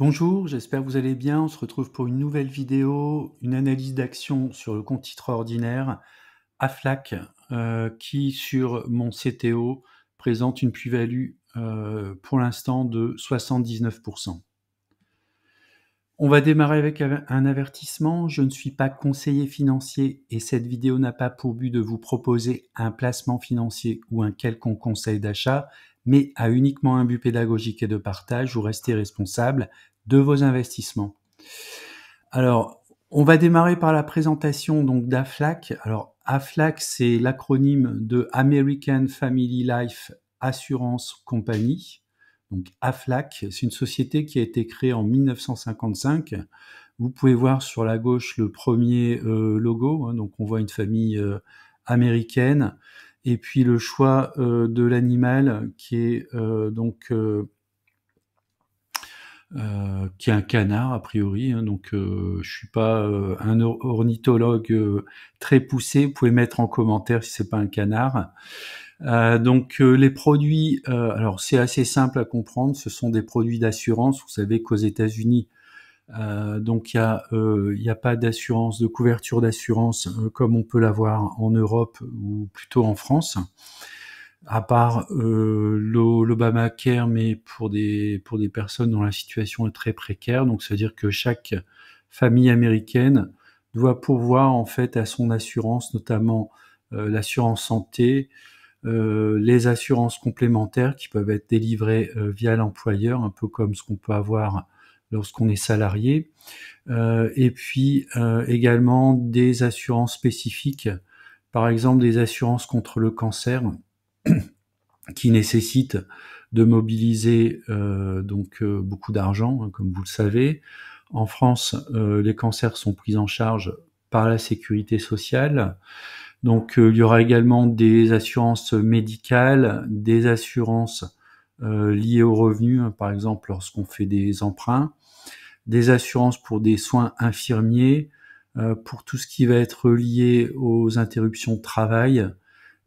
Bonjour, j'espère que vous allez bien. On se retrouve pour une nouvelle vidéo, une analyse d'action sur le compte titre ordinaire Aflac, qui sur mon CTO présente une plus-value pour l'instant de 79%. On va démarrer avec un avertissement. Je ne suis pas conseiller financier et cette vidéo n'a pas pour but de vous proposer un placement financier ou un quelconque conseil d'achat, mais a uniquement un but pédagogique et de partage. Vous restez responsable de vos investissements. Alors, on va démarrer par la présentation donc d'Aflac. Alors, Aflac, c'est l'acronyme de American Family Life Assurance Company. Donc, Aflac, c'est une société qui a été créée en 1955. Vous pouvez voir sur la gauche le premier logo. Hein, donc, on voit une famille américaine. Et puis, le choix de l'animal qui est qui est un canard a priori, hein, donc je suis pas un ornithologue très poussé. Vous pouvez mettre en commentaire si c'est pas un canard. Les produits, alors c'est assez simple à comprendre. Ce sont des produits d'assurance. Vous savez qu'aux États-Unis, donc il y a pas d'assurance, de couverture d'assurance comme on peut l'avoir en Europe ou plutôt en France, à part l'Obamacare, mais pour des personnes dont la situation est très précaire. Donc, ça veut dire que chaque famille américaine doit pourvoir en fait à son assurance, notamment l'assurance santé, les assurances complémentaires qui peuvent être délivrées via l'employeur, un peu comme ce qu'on peut avoir lorsqu'on est salarié, et puis également des assurances spécifiques, par exemple des assurances contre le cancer, qui nécessite de mobiliser beaucoup d'argent, hein, comme vous le savez. En France, les cancers sont pris en charge par la sécurité sociale. Donc, il y aura également des assurances médicales, des assurances liées aux revenus, hein, par exemple lorsqu'on fait des emprunts, des assurances pour des soins infirmiers, pour tout ce qui va être lié aux interruptions de travail,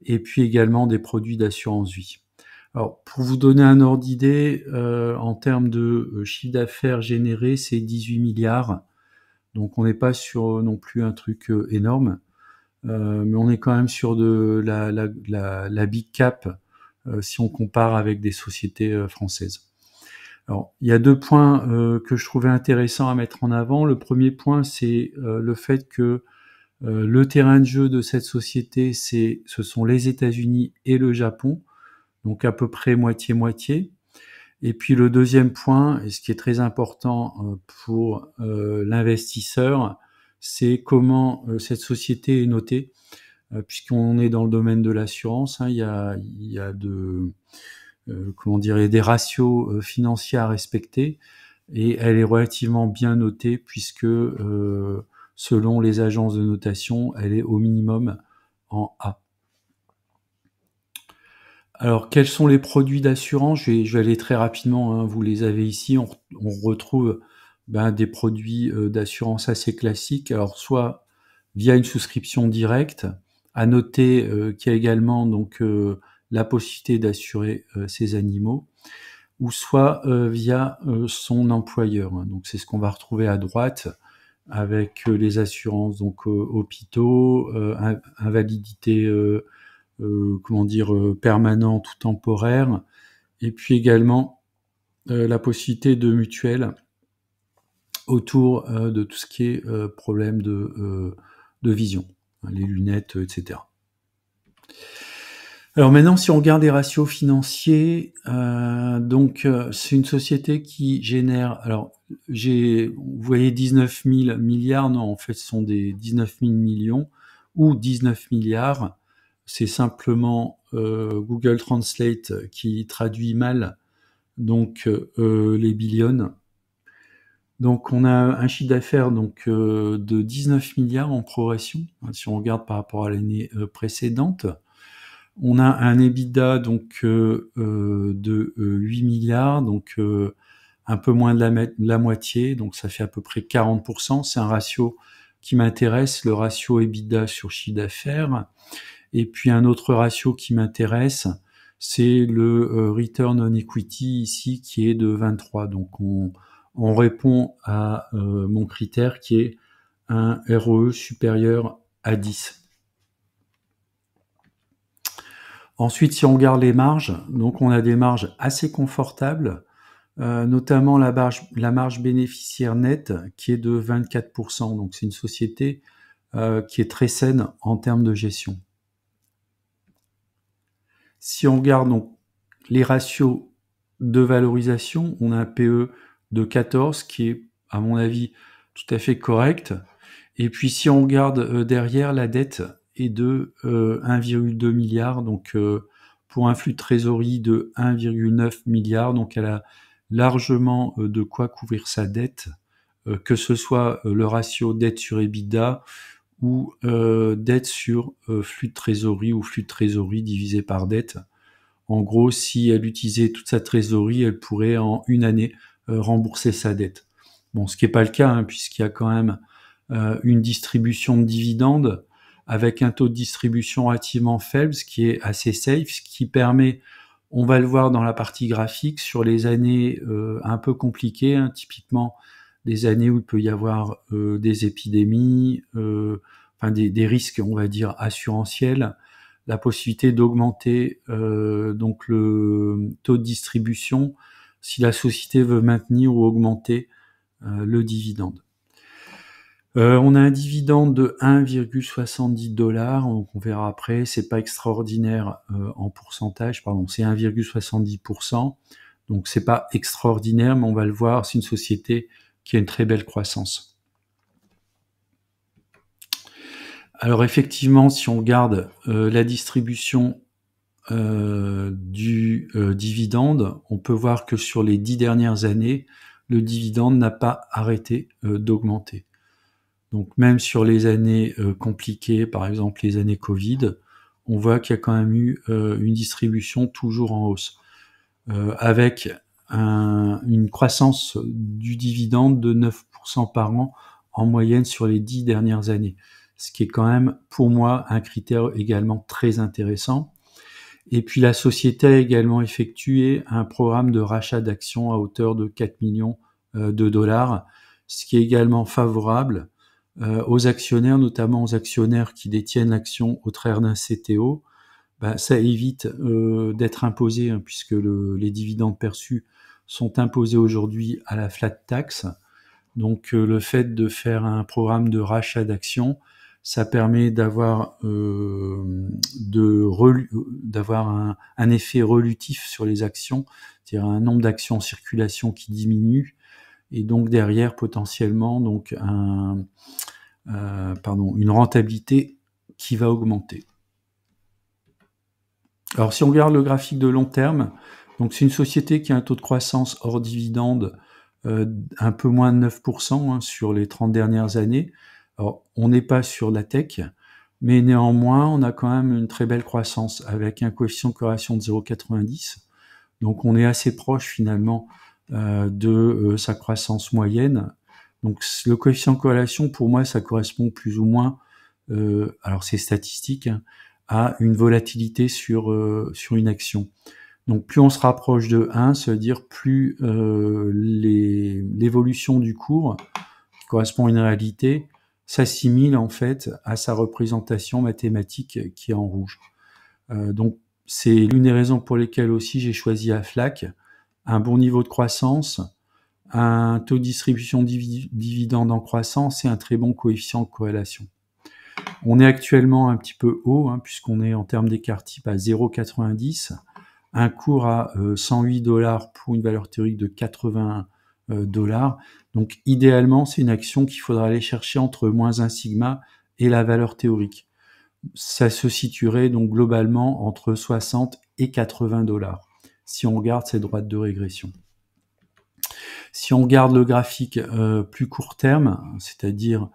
et puis également des produits d'assurance vie. Alors, pour vous donner un ordre d'idée, en termes de chiffre d'affaires généré, c'est 18 milliards. Donc, on n'est pas sur non plus un truc énorme, mais on est quand même sur de la big cap si on compare avec des sociétés françaises. Alors, il y a deux points que je trouvais intéressants à mettre en avant. Le premier point, c'est le fait que le terrain de jeu de cette société, ce sont les États-Unis et le Japon, donc à peu près moitié-moitié. Et puis le deuxième point, et ce qui est très important pour l'investisseur, c'est comment cette société est notée, puisqu'on est dans le domaine de l'assurance. Hein, il y a des ratios financiers à respecter, et elle est relativement bien notée puisque selon les agences de notation, elle est au minimum en A. Alors, quels sont les produits d'assurance? Je vais aller très rapidement, hein, vous les avez ici. On retrouve des produits d'assurance assez classiques. Alors, soit via une souscription directe, à noter qu'il y a également la possibilité d'assurer ces animaux, ou soit via son employeur. Donc, c'est ce qu'on va retrouver à droite avec les assurances hôpitaux, invalidité permanente ou temporaire, et puis également la possibilité de mutuelle autour de tout ce qui est problème de vision, hein, les lunettes, etc. Alors maintenant, si on regarde les ratios financiers, c'est une société qui génère, alors vous voyez 19 000 milliards, non, en fait ce sont des 19 000 millions ou 19 milliards. C'est simplement Google Translate qui traduit mal les billions. Donc on a un chiffre d'affaires de 19 milliards en progression, hein, si on regarde par rapport à l'année précédente. On a un EBITDA de 8 milliards, un peu moins de la moitié, donc ça fait à peu près 40%. C'est un ratio qui m'intéresse, le ratio EBITDA sur chiffre d'affaires. Et puis un autre ratio qui m'intéresse, c'est le return on equity ici qui est de 23. Donc on on répond à mon critère qui est un ROE supérieur à 10. Ensuite, si on regarde les marges, donc on a des marges assez confortables, notamment la marge bénéficiaire nette qui est de 24%. Donc c'est une société qui est très saine en termes de gestion. Si on regarde donc les ratios de valorisation, on a un PE de 14 qui est, à mon avis, tout à fait correct. Et puis si on regarde derrière, la dette est de 1,2 milliard, donc pour un flux de trésorerie de 1,9 milliard, donc elle a largement de quoi couvrir sa dette, que ce soit le ratio dette sur EBITDA ou dette sur flux de trésorerie ou flux de trésorerie divisé par dette. En gros, si elle utilisait toute sa trésorerie, elle pourrait en une année rembourser sa dette. Bon, ce qui n'est pas le cas, hein, puisqu'il y a quand même une distribution de dividendes avec un taux de distribution relativement faible, ce qui est assez safe, ce qui permet, on va le voir dans la partie graphique, sur les années un peu compliquées, hein, typiquement des années où il peut y avoir des épidémies, enfin des risques, on va dire, assurantiels, la possibilité d'augmenter donc le taux de distribution si la société veut maintenir ou augmenter le dividende. On a un dividende de 1,70 $, donc on verra après, c'est pas extraordinaire en pourcentage, pardon, c'est 1,70%, donc c'est pas extraordinaire, mais on va le voir, c'est une société qui a une très belle croissance. Alors effectivement, si on regarde la distribution du dividende, on peut voir que sur les 10 dernières années, le dividende n'a pas arrêté d'augmenter. Donc même sur les années compliquées, par exemple les années Covid, on voit qu'il y a quand même eu une distribution toujours en hausse, avec une croissance du dividende de 9% par an en moyenne sur les 10 dernières années, ce qui est quand même pour moi un critère également très intéressant. Et puis la société a également effectué un programme de rachat d'actions à hauteur de 4 millions de dollars, ce qui est également favorable aux actionnaires, notamment aux actionnaires qui détiennent l'action au travers d'un CTO. Ça évite d'être imposé, hein, puisque les dividendes perçus sont imposés aujourd'hui à la flat tax. Donc le fait de faire un programme de rachat d'actions, ça permet d'avoir un effet relutif sur les actions, c'est-à-dire un nombre d'actions en circulation qui diminue, et donc derrière potentiellement donc une rentabilité qui va augmenter. Alors si on regarde le graphique de long terme, donc c'est une société qui a un taux de croissance hors dividende un peu moins de 9% hein, sur les 30 dernières années. Alors on n'est pas sur la tech, mais néanmoins on a quand même une très belle croissance avec un coefficient de corrélation de 0,90. Donc on est assez proche finalement de sa croissance moyenne. Donc le coefficient de corrélation, pour moi, ça correspond plus ou moins, alors c'est statistique, hein, à une volatilité sur une action. Donc plus on se rapproche de 1, ça veut dire plus l'évolution du cours, qui correspond à une réalité, s'assimile en fait à sa représentation mathématique qui est en rouge. Donc c'est l'une des raisons pour lesquelles aussi j'ai choisi Aflac, un bon niveau de croissance, un taux de distribution dividende en croissance et un très bon coefficient de corrélation. On est actuellement un petit peu haut, hein, puisqu'on est en termes d'écart type à 0,90, un cours à 108 $ pour une valeur théorique de 80 $. Donc idéalement, c'est une action qu'il faudra aller chercher entre moins 1 sigma et la valeur théorique. Ça se situerait donc globalement entre 60 et 80 $, si on regarde ces droites de régression. Si on regarde le graphique plus court terme, c'est-à-dire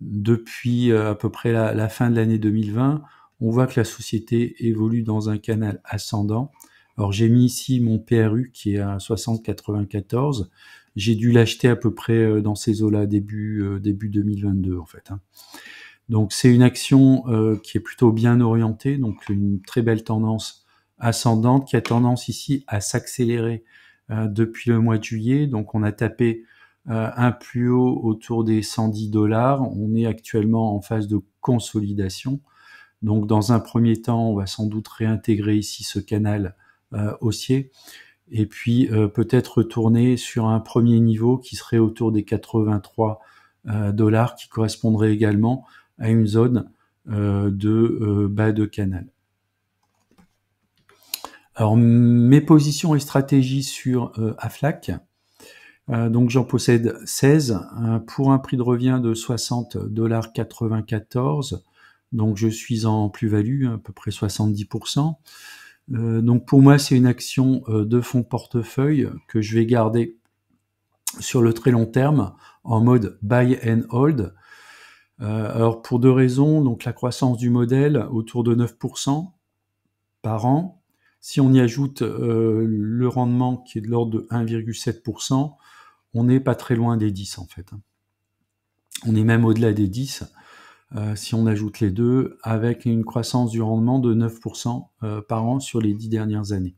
depuis à peu près la fin de l'année 2020, on voit que la société évolue dans un canal ascendant. Alors j'ai mis ici mon PRU qui est à 60,94. J'ai dû l'acheter à peu près dans ces eaux-là début 2022 en fait. Hein. Donc c'est une action qui est plutôt bien orientée, donc une très belle tendance ascendante qui a tendance ici à s'accélérer depuis le mois de juillet. Donc on a tapé un plus haut autour des 110 $. On est actuellement en phase de consolidation. Donc dans un premier temps, on va sans doute réintégrer ici ce canal haussier et puis peut-être retourner sur un premier niveau qui serait autour des 83 $, qui correspondrait également à une zone de bas de canal. Alors mes positions et stratégies sur Aflac. Donc j'en possède 16 pour un prix de revient de 60,94 $. Donc je suis en plus-value, à peu près 70%. Donc pour moi, c'est une action de fonds portefeuille que je vais garder sur le très long terme en mode buy and hold. Alors pour deux raisons, donc la croissance du modèle autour de 9% par an. Si on y ajoute le rendement qui est de l'ordre de 1,7%, on n'est pas très loin des 10 en fait. On est même au-delà des 10 si on ajoute les deux, avec une croissance du rendement de 9% par an sur les 10 dernières années.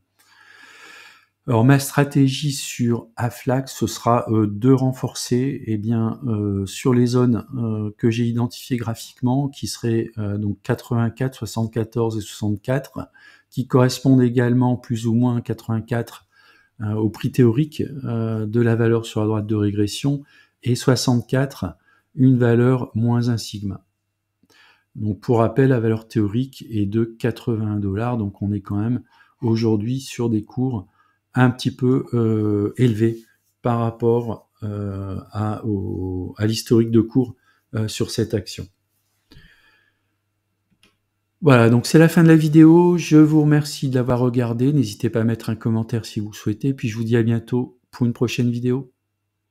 Alors ma stratégie sur Aflac, ce sera de renforcer sur les zones que j'ai identifiées graphiquement, qui seraient donc 84, 74 et 64, qui correspondent également plus ou moins 84 au prix théorique de la valeur sur la droite de régression, et 64, une valeur moins un sigma. Donc pour rappel, la valeur théorique est de 81 $, donc on est quand même aujourd'hui sur des cours un petit peu élevés par rapport à l'historique de cours sur cette action. Voilà, donc c'est la fin de la vidéo. Je vous remercie de l'avoir regardé. N'hésitez pas à mettre un commentaire si vous le souhaitez. Puis je vous dis à bientôt pour une prochaine vidéo.